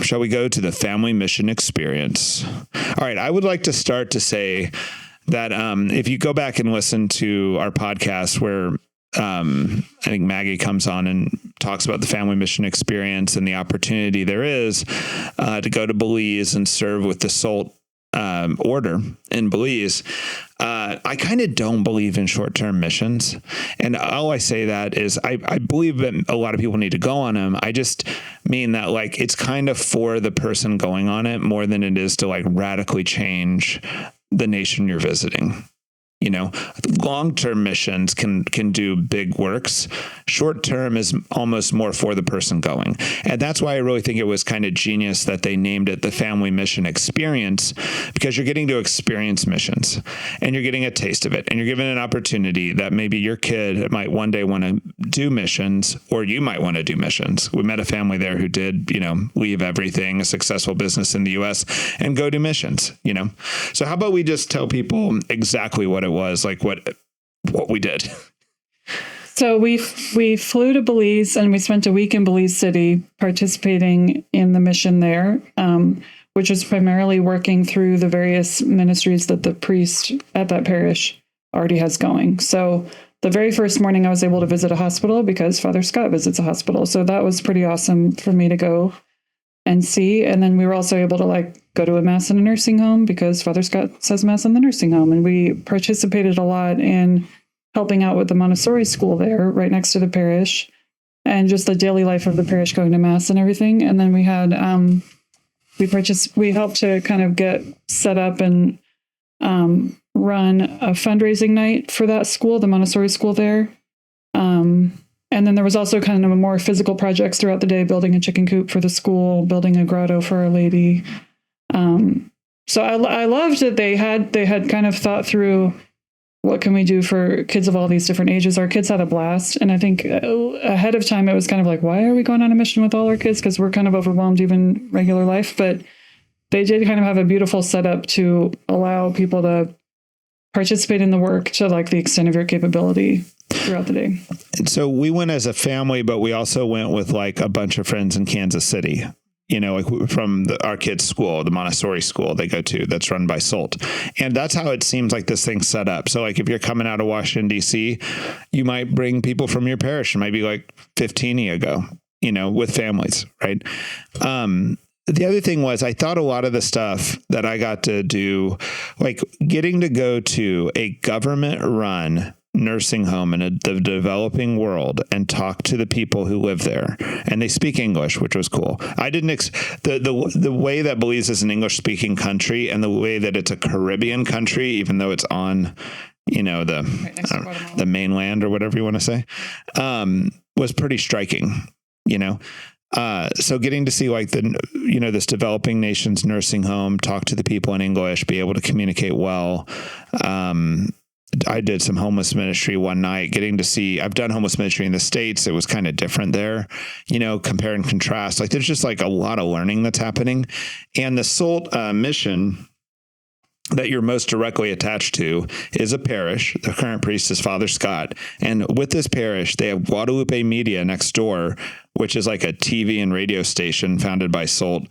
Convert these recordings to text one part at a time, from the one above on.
shall we go to the family mission experience? All right. I would like to start to say that if you go back and listen to our podcast where I think Maggie comes on and talks about the family mission experience and the opportunity there is to go to Belize and serve with the SOLT order in Belize. I kind of don't believe in short-term missions. And all I say that is I believe that a lot of people need to go on them. I just mean that like it's kind of for the person going on it more than it is to like radically change the nation you're visiting. You know, long-term missions can do big works. Short-term is almost more for the person going. And that's why I really think it was kind of genius that they named it the Family Mission Experience, because you're getting to experience missions and you're getting a taste of it. And you're given an opportunity that maybe your kid might one day want to do missions, or you might want to do missions. We met a family there who did, leave everything, a successful business in the U.S. and go do missions, So how about we just tell people exactly what it was, like what we did. So we flew to Belize and we spent a week in Belize City participating in the mission there, which was primarily working through the various ministries that the priest at that parish already has going. So the very first morning I was able to visit a hospital because Father Scott visits a hospital. So that was pretty awesome for me to go and see. And then we were also able to go to a mass in a nursing home because Father Scott says mass in the nursing home. And we participated a lot in helping out with the Montessori school there right next to the parish and just the daily life of the parish, going to mass and everything. And then we had, we helped to kind of get set up and run a fundraising night for that school, the Montessori school there. And then there was also kind of more physical projects throughout the day, building a chicken coop for the school, building a grotto for Our Lady. So I loved that they had kind of thought through what can we do for kids of all these different ages. Our kids had a blast. And I think ahead of time, it was kind of like, why are we going on a mission with all our kids? Because we're kind of overwhelmed even regular life. But they did kind of have a beautiful setup to allow people to participate in the work to the extent of your capability throughout the day. And so we went as a family, but we also went with a bunch of friends in Kansas City, from our kids' school, the Montessori school they go to, that's run by SOLT. And that's how it seems like this thing's set up. So if you're coming out of Washington, D.C., you might bring people from your parish. It might be 15 you go, with families, right? The other thing was I thought a lot of the stuff that I got to do, getting to go to a government-run nursing home in the developing world and talk to the people who live there, and they speak English, which was cool. I didn't the way that Belize is an English speaking country and the way that it's a Caribbean country, even though it's on the mainland or whatever you want to say, was pretty striking. So getting to see this developing nation's nursing home, talk to the people in English, be able to communicate well. I did some homeless ministry one night, getting to see, I've done homeless ministry in the States. It was kind of different there, compare and contrast. There's just a lot of learning that's happening. And the SOLT mission that you're most directly attached to is a parish. The current priest is Father Scott. And with this parish, they have Guadalupe Media next door, which is a TV and radio station founded by SOLT,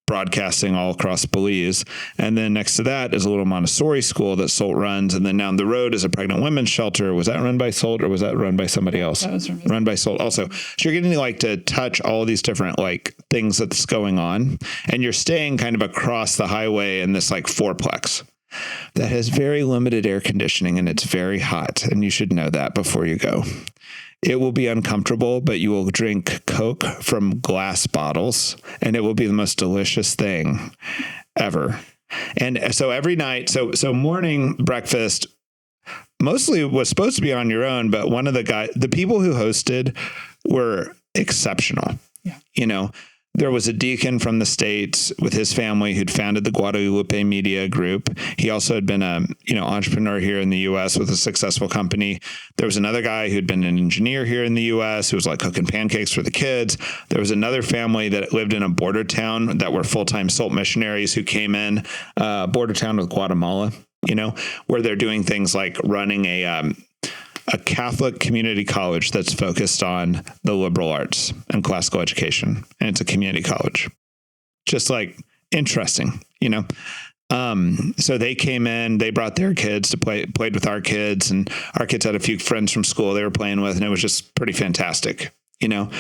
broadcasting all across Belize. And then next to that is a little Montessori school that SOLT runs. And then down the road is a pregnant women's shelter. Was that run by SOLT or was that run by somebody else? That was run by SOLT also. So you're getting to touch all of these different things that's going on. And you're staying kind of across the highway in this fourplex that has very limited air conditioning and it's very hot. And you should know that before you go. It will be uncomfortable, but you will drink Coke from glass bottles, and it will be the most delicious thing ever. And so every night, so morning breakfast mostly was supposed to be on your own, but one of the people who hosted were exceptional. Yeah. There was a deacon from the States with his family who'd founded the Guadalupe Media Group. He also had been a entrepreneur here in the U.S. with a successful company. There was another guy who'd been an engineer here in the U.S. who was cooking pancakes for the kids. There was another family that lived in a border town that were full-time SOLT missionaries who came in, border town with Guatemala, where they're doing things like running a Catholic community college that's focused on the liberal arts and classical education. And it's a community college. Just like interesting, you know? So they came in, they brought their kids to played with our kids, and our kids had a few friends from school they were playing with, and it was just pretty fantastic, you know?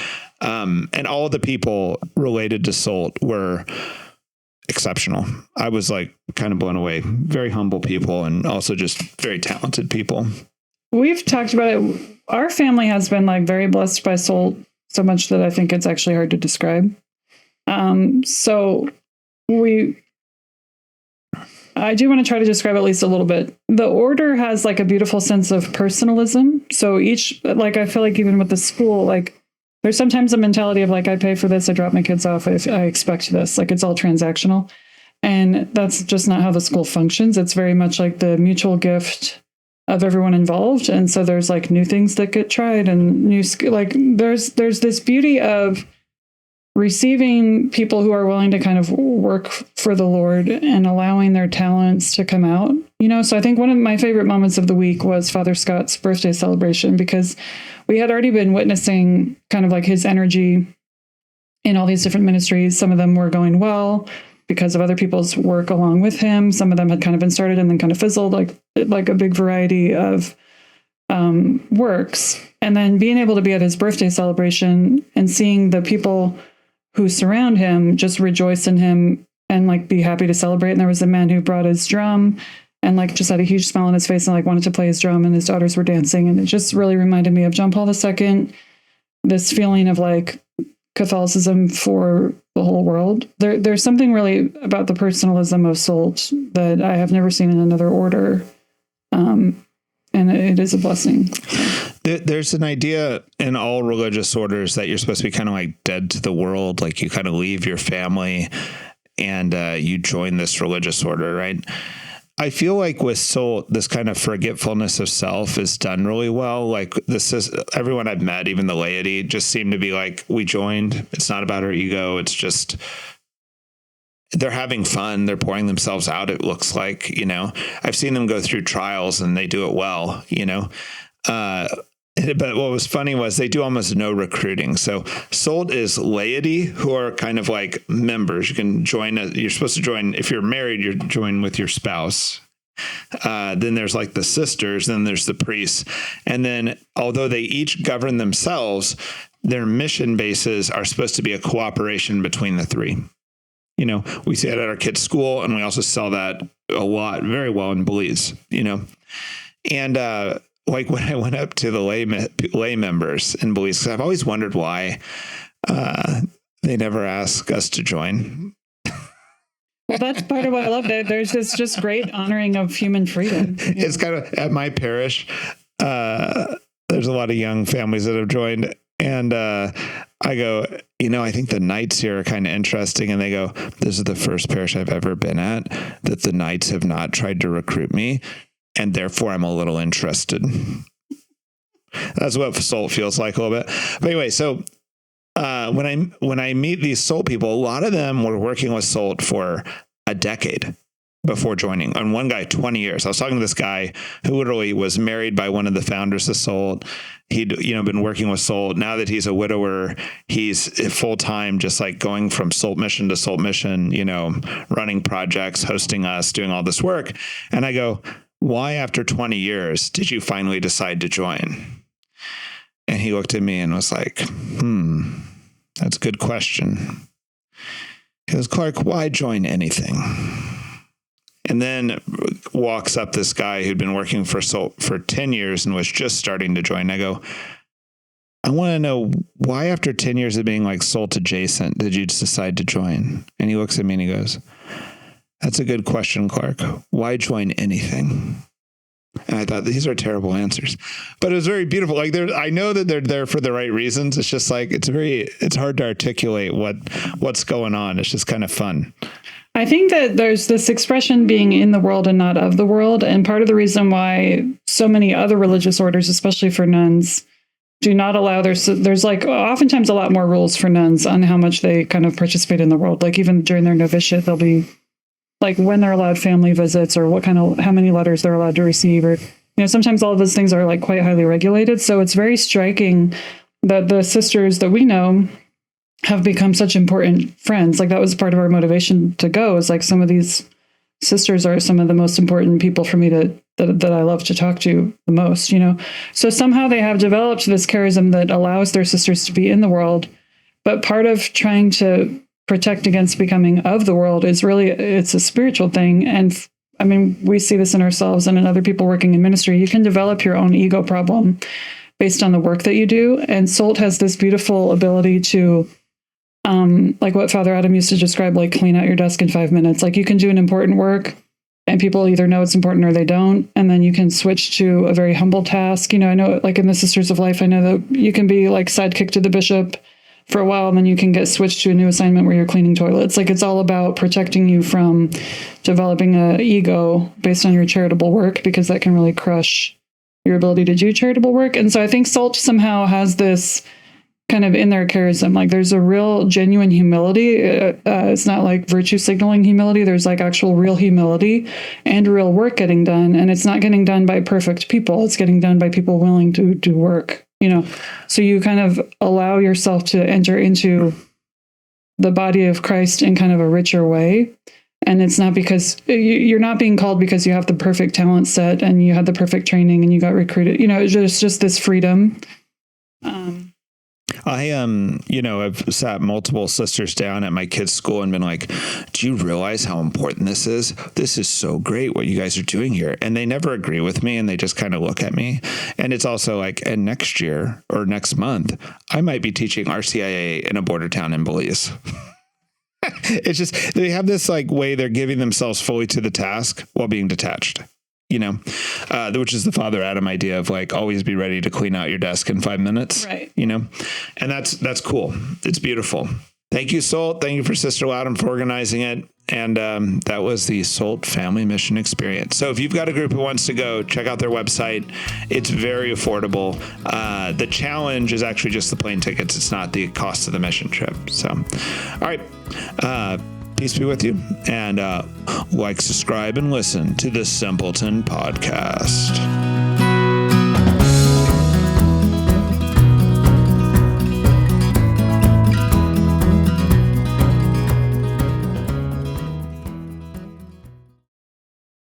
And all the people related to SOLT were exceptional. I was like kind of blown away. Very humble people, and also just very talented people. We've talked about it. Our family has been like very blessed by SOLT, so much that I think it's actually hard to describe. I do want to try to describe at least a little bit. The order has like a beautiful sense of personalism. So each, like, I feel like even with the school, like there's sometimes a mentality of like, I pay for this, I drop my kids off, if I expect this, like it's all transactional. And that's just not how the school functions. It's very much like the mutual gift of everyone involved. And so there's like new things that get tried and new, like there's this beauty of receiving people who are willing to kind of work for the Lord and allowing their talents to come out, you know? So I think one of my favorite moments of the week was Father Scott's birthday celebration, because we had already been witnessing kind of like his energy in all these different ministries. Some of them were going well because of other people's work along with him. Some of them had kind of been started and then kind of fizzled, like a big variety of works. And then being able to be at his birthday celebration and seeing the people who surround him just rejoice in him and like be happy to celebrate. And there was a man who brought his drum and like just had a huge smile on his face and like wanted to play his drum, and his daughters were dancing. And it just really reminded me of John Paul II, this feeling of like Catholicism for the whole world. There's something really about the personalism of SOLT that I have never seen in another order. And it is a blessing. There's an idea in all religious orders that you're supposed to be kind of like dead to the world. Like you kind of leave your family and you join this religious order, right? I feel like with SOLT, this kind of forgetfulness of self is done really well. Like this is everyone I've met, even the laity, just seem to be like, we joined. It's not about our ego. It's just, they're having fun. They're pouring themselves out. It looks like, you know, I've seen them go through trials and they do it well, you know. But what was funny was they do almost no recruiting. So SOLT is laity who are kind of like members. You can join, you're supposed to join, if you're married, you join with your spouse. Then there's like the sisters, then there's the priests. And then although they each govern themselves, their mission bases are supposed to be a cooperation between the three. You know, we see it at our kids' school, and we also sell that a lot, very well in Belize, you know. And like when I went up to the lay members in Belize, because I've always wondered why they never ask us to join. Well, that's part of what I love. There's this just great honoring of human freedom. It's kind of at my parish. There's a lot of young families that have joined, and I go, you know, I think the nights here are kind of interesting. And they go, this is the first parish I've ever been at that the knights have not tried to recruit me, and therefore I'm a little interested. That's what SOLT feels like a little bit. But anyway, so when I meet these SOLT people, a lot of them were working with SOLT for a decade before joining. And one guy, 20 years. I was talking to this guy who literally was married by one of the founders of SOLT. He'd, you know, been working with SOLT. Now that he's a widower, he's full time, just like going from SOLT mission to SOLT mission, you know, running projects, hosting us, doing all this work. And I go, why after 20 years did you finally decide to join? And he looked at me and was like, that's a good question. He goes, Clark, why join anything? And then walks up this guy who'd been working for SOLT for 10 years and was just starting to join. I go, I want to know why after 10 years of being like SOLT adjacent, did you just decide to join? And he looks at me and he goes, that's a good question, Clark. Why join anything? And I thought, these are terrible answers, but it was very beautiful. Like I know that they're there for the right reasons. It's just like, it's hard to articulate what's going on. It's just kind of fun. I think that there's this expression being in the world and not of the world. And part of the reason why so many other religious orders, especially for nuns, do not allow there's like oftentimes a lot more rules for nuns on how much they kind of participate in the world. Like even during their novitiate, they'll be like when they're allowed family visits or how many letters they're allowed to receive, or sometimes all of those things are like quite highly regulated. So it's very striking that the sisters that we know have become such important friends. Like that was part of our motivation to go, is like some of these sisters are some of the most important people for me that I love to talk to the most, So somehow they have developed this charism that allows their sisters to be in the world. But part of trying to protect against becoming of the world is really, it's a spiritual thing. And I mean, we see this in ourselves and in other people working in ministry. You can develop your own ego problem based on the work that you do. And SOLT has this beautiful ability to, like what Father Adam used to describe, like clean out your desk in 5 minutes. Like you can do an important work and people either know it's important or they don't. And then you can switch to a very humble task. I know like in the Sisters of Life, I know that you can be like sidekick to the bishop for a while, and then you can get switched to a new assignment where you're cleaning toilets. Like it's all about protecting you from developing an ego based on your charitable work, because that can really crush your ability to do charitable work. And so I think SOLT somehow has this kind of in their charism, like there's a real genuine humility. It's not like virtue signaling humility. There's like actual real humility and real work getting done. And it's not getting done by perfect people. It's getting done by people willing to do work, So you kind of allow yourself to enter into the body of Christ in kind of a richer way. And it's not because you're not being called because you have the perfect talent set and you had the perfect training and you got recruited. It's just this freedom. I've sat multiple sisters down at my kids' school and been like, do you realize how important this is? This is so great what you guys are doing here. And they never agree with me and they just kind of look at me. And it's also like, and next year or next month, I might be teaching RCIA in a border town in Belize. It's just, they have this like way they're giving themselves fully to the task while being detached. Which is the Father Adam idea of like always be ready to clean out your desk in 5 minutes, right? And that's cool. It's beautiful. Thank you, SOLT. Thank you for Sister Loudon for organizing it. And that was the SOLT Family Mission Experience. So if you've got a group who wants to go, check out their website. It's very affordable. The challenge is actually just the plane tickets. It's not the cost of the mission trip. So, all right. Peace be with you, and like, subscribe, and listen to the Simpleton podcast.